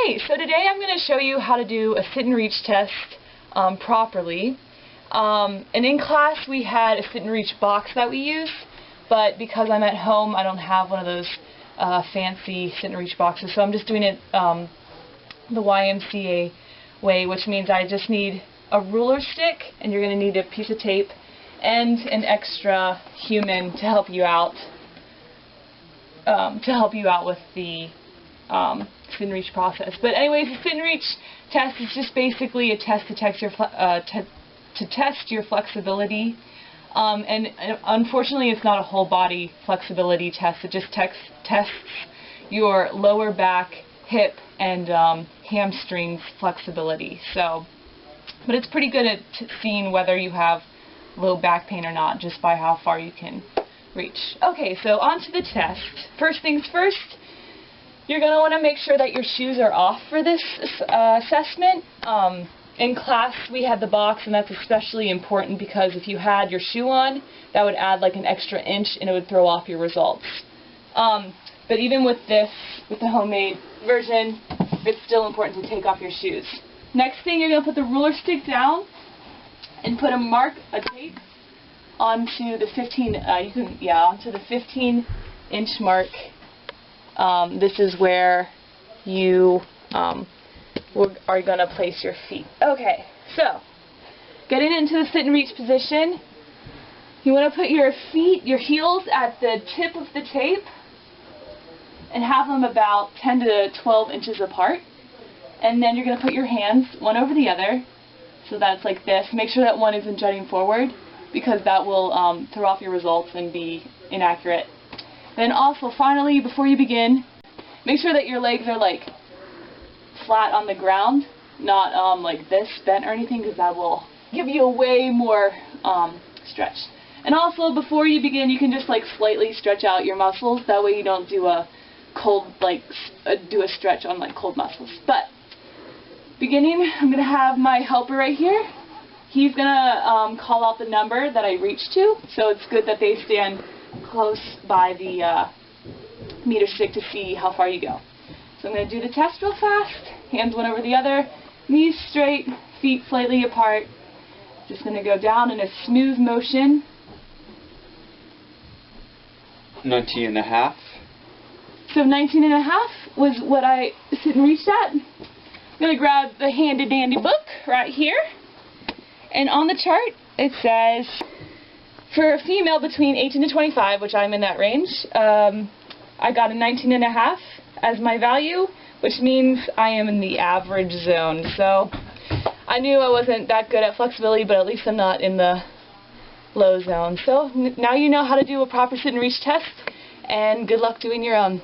Hey, so today I'm going to show you how to do a sit and reach test properly. And in class we had a sit and reach box that we used, but because I'm at home I don't have one of those fancy sit and reach boxes, so I'm just doing it the YMCA way, which means I just need a ruler stick, and you're going to need a piece of tape and an extra human to help you out with the sit and reach process. But anyways, the sit and reach test is just basically a test to test your flexibility. And unfortunately, it's not a whole body flexibility test. It just tests your lower back, hip, and hamstrings flexibility. So, but it's pretty good at seeing whether you have low back pain or not, just by how far you can reach. Okay, so on to the test. First things first, you're going to want to make sure that your shoes are off for this assessment. In class we had the box, and that's especially important because if you had your shoe on, that would add like an extra inch and it would throw off your results. But even with this, with the homemade version, it's still important to take off your shoes. Next thing, you're going to put the ruler stick down and put a tape onto the 15-inch mark. This is where you are going to place your feet. Okay, so getting into the sit and reach position, you want to put your heels at the tip of the tape and have them about 10 to 12 inches apart. And then you're going to put your hands one over the other, so that's like this. Make sure that one isn't jutting forward, because that will throw off your results and be inaccurate. Then also, finally, before you begin, make sure that your legs are like flat on the ground, not like this, bent or anything, because that will give you a way more stretch. And also, before you begin, you can just like slightly stretch out your muscles. That way you don't do a stretch on like cold muscles. But beginning, I'm going to have my helper right here. He's going to call out the number that I reach to, so it's good that they stand close by the meter stick to see how far you go. So I'm going to do the test real fast. Hands one over the other, knees straight, feet slightly apart. Just going to go down in a smooth motion. 19.5. So 19.5 was what I sit and reached at. I'm going to grab the handy dandy book right here. And on the chart it says, for a female between 18 to 25, which I'm in that range, I got a 19.5 as my value, which means I am in the average zone. So I knew I wasn't that good at flexibility, but at least I'm not in the low zone. So now you know how to do a proper sit and reach test, and good luck doing your own.